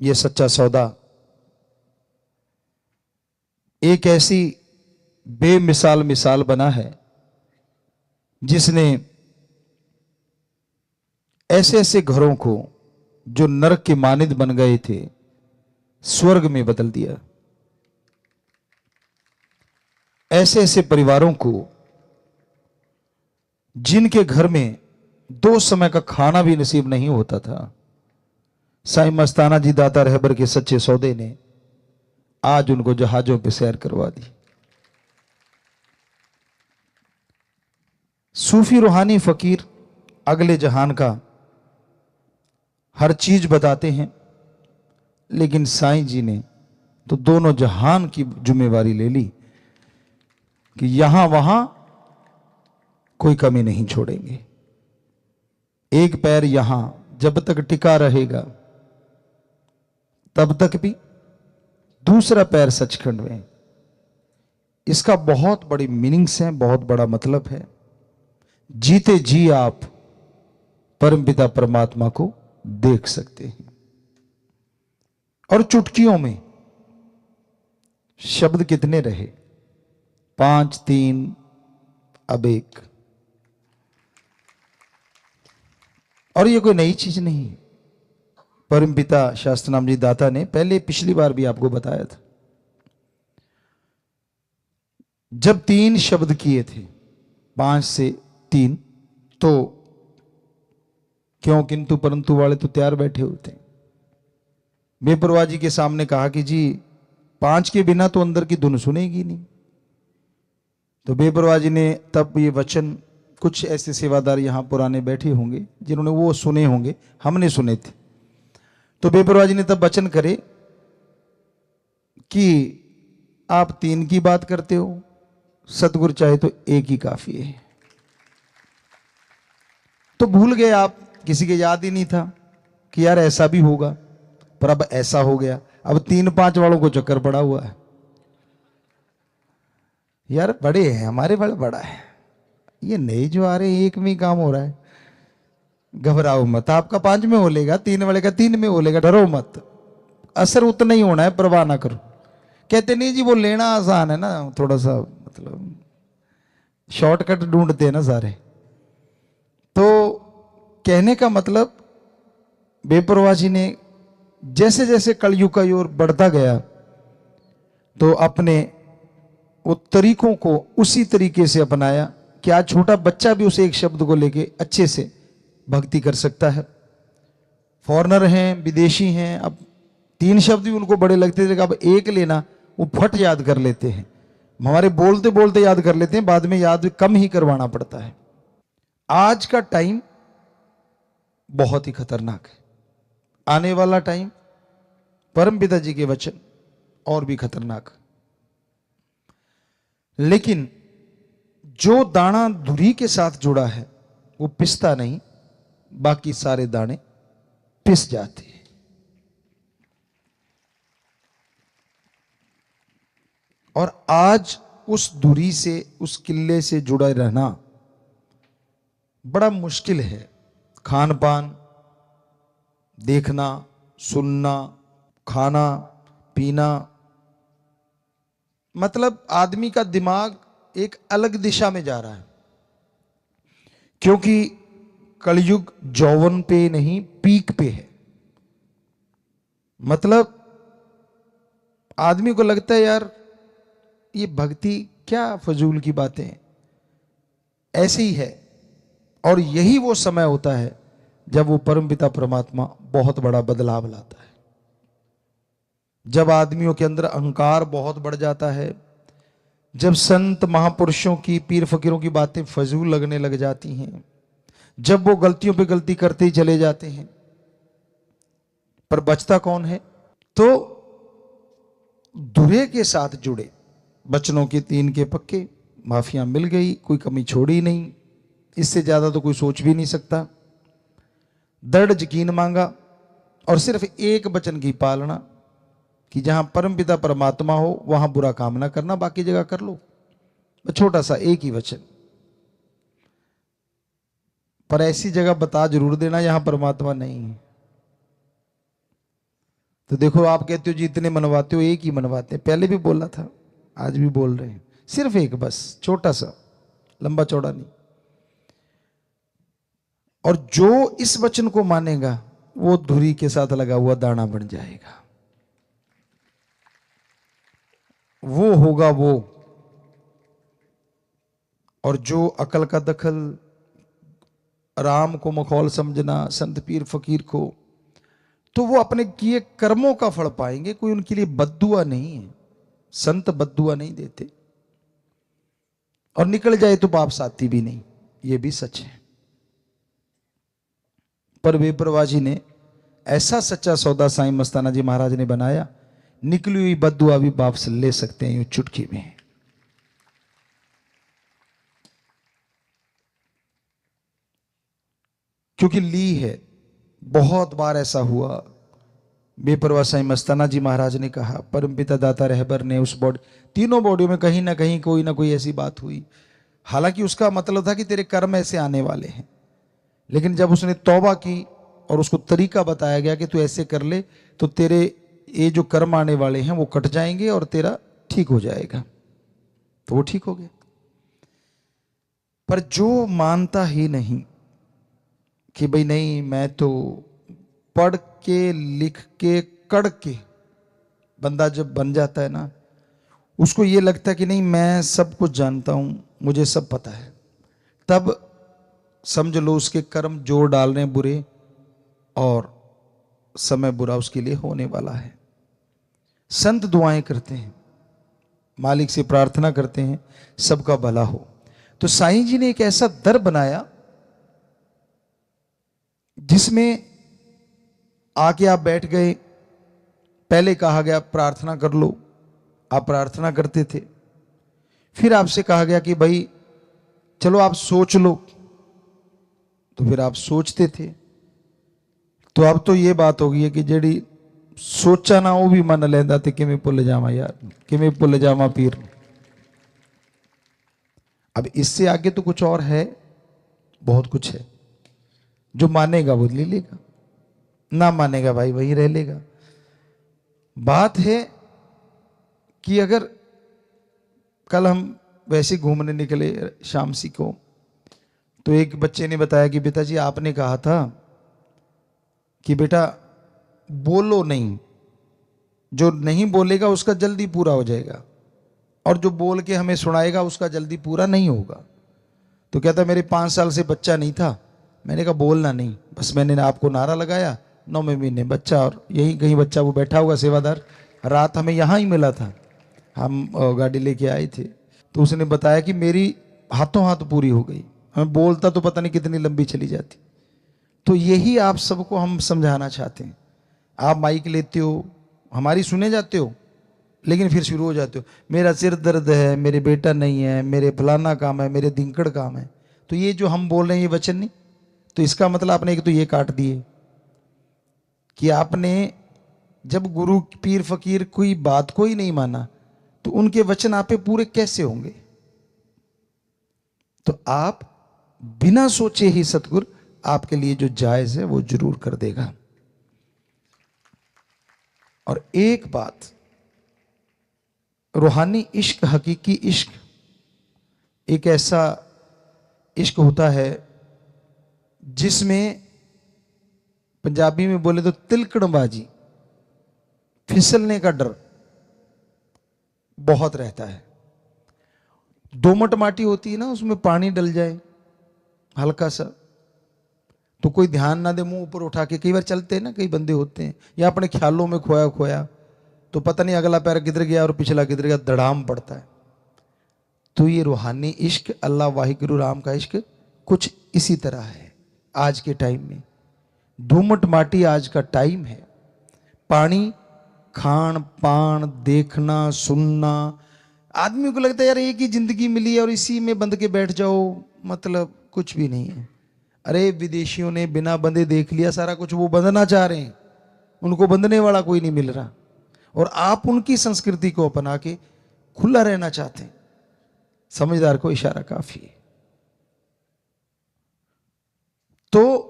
ये सच्चा सौदा एक ऐसी बेमिसाल मिसाल बना है जिसने ऐसे ऐसे घरों को जो नरक के मानिंद बन गए थे स्वर्ग में बदल दिया। ऐसे ऐसे परिवारों को जिनके घर में 2 समय का खाना भी नसीब नहीं होता था, साईं मस्ताना जी दाता रहबर के सच्चे सौदे ने आज उनको जहाजों पे सैर करवा दी। सूफी रूहानी फकीर अगले जहान का हर चीज बताते हैं, लेकिन साईं जी ने तो दोनों जहान की जिम्मेवारी ले ली कि यहां वहां कोई कमी नहीं छोड़ेंगे। एक पैर यहां जब तक टिका रहेगा तब तक भी दूसरा पैर सचखंड में। इसका बहुत बड़ी मीनिंग्स है, बहुत बड़ा मतलब है। जीते जी आप परमपिता परमात्मा को देख सकते हैं। और चुटकियों में शब्द कितने रहे? 5, 3, अब 1। और ये कोई नई चीज नहीं है। परमपिता शास्त्रनाम जी दाता ने पहले पिछली बार भी आपको बताया था, जब 3 शब्द किए थे 5 से 3, तो क्यों किंतु परंतु वाले तो तैयार बैठे होते हैं। बेपरवाह जी के सामने कहा कि जी 5 के बिना तो अंदर की धुन सुनेगी नहीं। तो बेपरवाह जी ने तब ये वचन, कुछ ऐसे सेवादार यहां पुराने बैठे होंगे जिन्होंने वो सुने होंगे, हमने सुने थे। तो बेपरवाह जी ने तब वचन करे कि आप 3 की बात करते हो, सतगुरु चाहे तो 1 ही काफी है। तो भूल गए आप, किसी के याद ही नहीं था कि यार ऐसा भी होगा, पर अब ऐसा हो गया। अब 3-5 वालों को चक्कर पड़ा हुआ है। यार बड़े हैं हमारे, बड़ा है, ये नए जो आ रहे हैं 1 में ही काम हो रहा है। घबराओ मत, आपका 5 में हो लेगा, 3 वाले का 3 में हो लेगा, डरो मत, असर उतना ही होना है, परवाह ना करो। कहते नहीं जी वो लेना आसान है ना, थोड़ा सा मतलब शॉर्टकट ढूंढते हैं ना सारे। तो कहने का मतलब बेपरवाह जी ने जैसे जैसे कलयुग का ओर बढ़ता गया तो अपने वो तरीकों को उसी तरीके से अपनाया कि आज छोटा बच्चा भी उस एक शब्द को लेके अच्छे से भक्ति कर सकता है। फॉरेनर हैं, विदेशी हैं, अब 3 शब्द भी उनको बड़े लगते थे, अब 1 लेना वो फट याद कर लेते हैं। हमारे बोलते बोलते याद कर लेते हैं, बाद में याद कम ही करवाना पड़ता है। आज का टाइम बहुत ही खतरनाक है, आने वाला टाइम परमपिता जी के वचन और भी खतरनाक। लेकिन जो दाना धुरी के साथ जुड़ा है वो पिसता नहीं, बाकी सारे दाने पिस जाते हैं। और आज उस धुरी से, उस किले से जुड़ा रहना बड़ा मुश्किल है। खान पान, देखना, सुनना, खाना पीना, मतलब आदमी का दिमाग एक अलग दिशा में जा रहा है। क्योंकि कलयुग जौवन पे नहीं, पीक पे है। मतलब आदमी को लगता है यार ये भक्ति क्या फजूल की बातें हैं, ऐसे ही है। और यही वो समय होता है जब वो परमपिता परमात्मा बहुत बड़ा बदलाव लाता है। जब आदमियों के अंदर अहंकार बहुत बढ़ जाता है, जब संत महापुरुषों की, पीर फकीरों की बातें फजूल लगने लग जाती हैं, जब वो गलतियों पे गलती करते ही चले जाते हैं, पर बचता कौन है? तो धुरे के साथ जुड़े बचनों के 3 के पक्के, माफिया मिल गई, कोई कमी छोड़ी नहीं, इससे ज्यादा तो कोई सोच भी नहीं सकता। दृढ़ यकीन मांगा और सिर्फ एक वचन की पालना कि जहां परमपिता परमात्मा हो वहां बुरा काम ना करना, बाकी जगह कर लो। छोटा सा एक ही वचन, पर ऐसी जगह बता जरूर देना जहां परमात्मा नहीं है। तो देखो आप कहते हो जी इतने मनवाते हो, एक ही मनवाते हैं। पहले भी बोला था, आज भी बोल रहे हैं, सिर्फ एक, बस छोटा सा, लंबा चौड़ा नहीं। और जो इस वचन को मानेगा वो धुरी के साथ लगा हुआ दाना बन जाएगा, वो होगा वो। और जो अकल का दखल, राम को मखौल समझना, संत पीर फकीर को, तो वो अपने किए कर्मों का फल पाएंगे। कोई उनके लिए बद्दुआ नहीं है, संत बद्दुआ नहीं देते। और निकल जाए तो पाप साथी भी नहीं, ये भी सच है। पर बेपरवाह जी ने ऐसा सच्चा सौदा साईं मस्ताना जी महाराज ने बनाया, निकली हुई बद्दुआ भी बाप से ले सकते हैं यूं चुटकी में। क्योंकि ली है। बहुत बार ऐसा हुआ, बेपरवाह साईं मस्ताना जी महाराज ने कहा, परमपिता दाता रहबर ने उस बॉडी, तीनों बॉडियों में कहीं ना कहीं कोई ना कोई ऐसी बात हुई। हालांकि उसका मतलब था कि तेरे कर्म ऐसे आने वाले हैं, लेकिन जब उसने तौबा की और उसको तरीका बताया गया कि तू ऐसे कर ले तो तेरे ये जो कर्म आने वाले हैं वो कट जाएंगे और तेरा ठीक हो जाएगा, तो वो ठीक हो गया। पर जो मानता ही नहीं कि भाई नहीं, मैं तो पढ़ के लिख के कड़ के, बंदा जब बन जाता है ना, उसको ये लगता है कि नहीं मैं सब कुछ जानता हूं, मुझे सब पता है, तब समझ लो उसके कर्म जोर डाल रहे हैं बुरे, और समय बुरा उसके लिए होने वाला है। संत दुआएं करते हैं, मालिक से प्रार्थना करते हैं सबका भला हो। तो साईं जी ने एक ऐसा दर बनाया जिसमें आके आप बैठ गए, पहले कहा गया प्रार्थना कर लो, आप प्रार्थना करते थे। फिर आपसे कहा गया कि भाई चलो आप सोच लो, तो फिर आप सोचते थे। तो अब तो ये बात हो गई है कि जेड़ी सोचा ना वो भी मन लेंदा ते किवें भुल जावा यार, किवें भुल जावा पीर। अब इससे आगे तो कुछ और है, बहुत कुछ है। जो मानेगा वो ले लेगा, ना मानेगा भाई वही रह लेगा। बात है कि अगर कल हम वैसे घूमने निकले शामसी को, तो एक बच्चे ने बताया कि पिताजी आपने कहा था कि बेटा बोलो नहीं, जो नहीं बोलेगा उसका जल्दी पूरा हो जाएगा, और जो बोल के हमें सुनाएगा उसका जल्दी पूरा नहीं होगा। तो कहता मेरे 5 साल से बच्चा नहीं था, मैंने कहा बोलना नहीं, बस मैंने आपको नारा लगाया, 9वें महीने बच्चा, और यहीं कहीं बच्चा वो बैठा होगा सेवादार, रात हमें यहाँ ही मिला था, हम गाड़ी लेके आए थे। तो उसने बताया कि मेरी हाथों हाथ पूरी हो गई, हमें बोलता तो पता नहीं कितनी लंबी चली जाती। तो यही आप सबको हम समझाना चाहते हैं। आप माइक लेते हो, हमारी सुने जाते हो, लेकिन फिर शुरू हो जाते हो मेरा सिर दर्द है, मेरे बेटा नहीं है, मेरे फलाना काम है, मेरे दिंकड़ काम है। तो ये जो हम बोल रहे हैं ये वचन नहीं, तो इसका मतलब आपने एक तो ये काट दिए कि आपने जब गुरु पीर फकीर कोई बात को ही नहीं माना तो उनके वचन आप पे पूरे कैसे होंगे। तो आप बिना सोचे ही सतगुरु आपके लिए जो जायज है वो जरूर कर देगा। और एक बात, रूहानी इश्क, हकीकी इश्क एक ऐसा इश्क होता है जिसमें पंजाबी में बोले तो तिलकड़बाजी, फिसलने का डर बहुत रहता है। दोमट माटी होती है ना, उसमें पानी डल जाए हल्का सा, तो कोई ध्यान ना दे, मुंह ऊपर उठा के, कई बार चलते हैं ना, कई बंदे होते हैं, या अपने ख्यालों में खोया खोया, तो पता नहीं अगला पैर किधर गया और पिछला किधर गया, धड़ाम पड़ता है। तो ये रूहानी इश्क, अल्लाह वाहिगुरु राम का इश्क कुछ इसी तरह है। आज के टाइम में दोमट माटी आज का टाइम है, पानी, खान पान, देखना सुनना, आदमी को लगता है यार एक ही जिंदगी मिली है और इसी में बंध के बैठ जाओ, मतलब कुछ भी नहीं है। अरे विदेशियों ने बिना बंधे देख लिया सारा कुछ, वो बंधना चाह रहे हैं, उनको बंधने वाला कोई नहीं मिल रहा, और आप उनकी संस्कृति को अपना के खुला रहना चाहते हैं। समझदार को इशारा काफी है। तो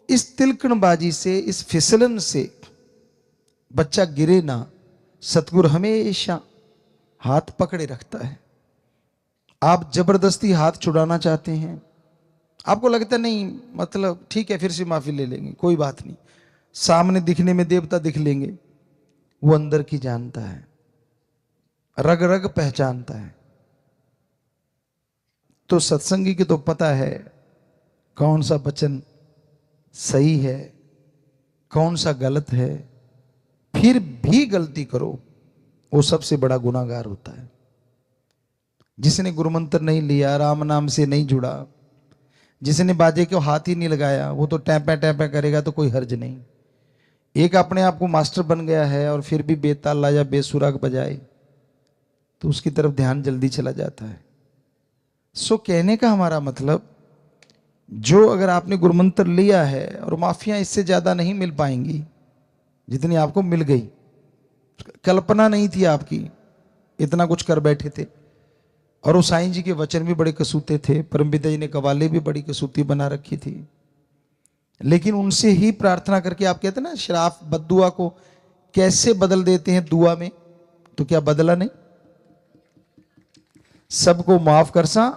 इस तिलकणबाजी से, इस फिसलन से बच्चा गिरे ना, सतगुरु हमेशा हाथ पकड़े रखता है। आप जबरदस्ती हाथ छुड़ाना चाहते हैं, आपको लगता नहीं मतलब ठीक है फिर से माफी ले लेंगे, कोई बात नहीं, सामने दिखने में देवता दिख लेंगे, वो अंदर की जानता है, रग रग पहचानता है। तो सत्संगी की तो पता है कौन सा वचन सही है, कौन सा गलत है। फिर भी गलती करो, वो सबसे बड़ा गुनाहगार होता है। जिसने गुरुमंत्र नहीं लिया, राम नाम से नहीं जुड़ा, जिसने बाजे को हाथ ही नहीं लगाया, वो तो टैपा टैपा करेगा तो कोई हर्ज नहीं। एक अपने आप को मास्टर बन गया है और फिर भी बेताला या बेसुराग बजाए तो उसकी तरफ ध्यान जल्दी चला जाता है। सो कहने का हमारा मतलब, जो अगर आपने गुरुमंत्र लिया है और माफियां इससे ज्यादा नहीं मिल पाएंगी जितनी आपको मिल गई, कल्पना नहीं थी आपकी, इतना कुछ कर बैठे थे। और वो साईं जी के वचन भी बड़े कसूते थे, परमपिता जी ने कवाले भी बड़ी कसूती बना रखी थी, लेकिन उनसे ही प्रार्थना करके, आप कहते हैं ना श्राप बद्दुआ को कैसे बदल देते हैं दुआ में, तो क्या बदला नहीं? सबको माफ कर सा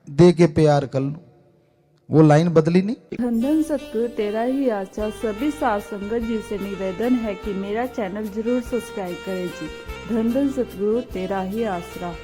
दे के प्यार कर लो, वो लाइन बदली नहीं। धन धन सतगुरु तेरा ही आशा। सभी साध संगत जी से निवेदन है कि मेरा चैनल जरूर सब्सक्राइब करें जी। धन धन सतगुरु तेरा ही आसरा।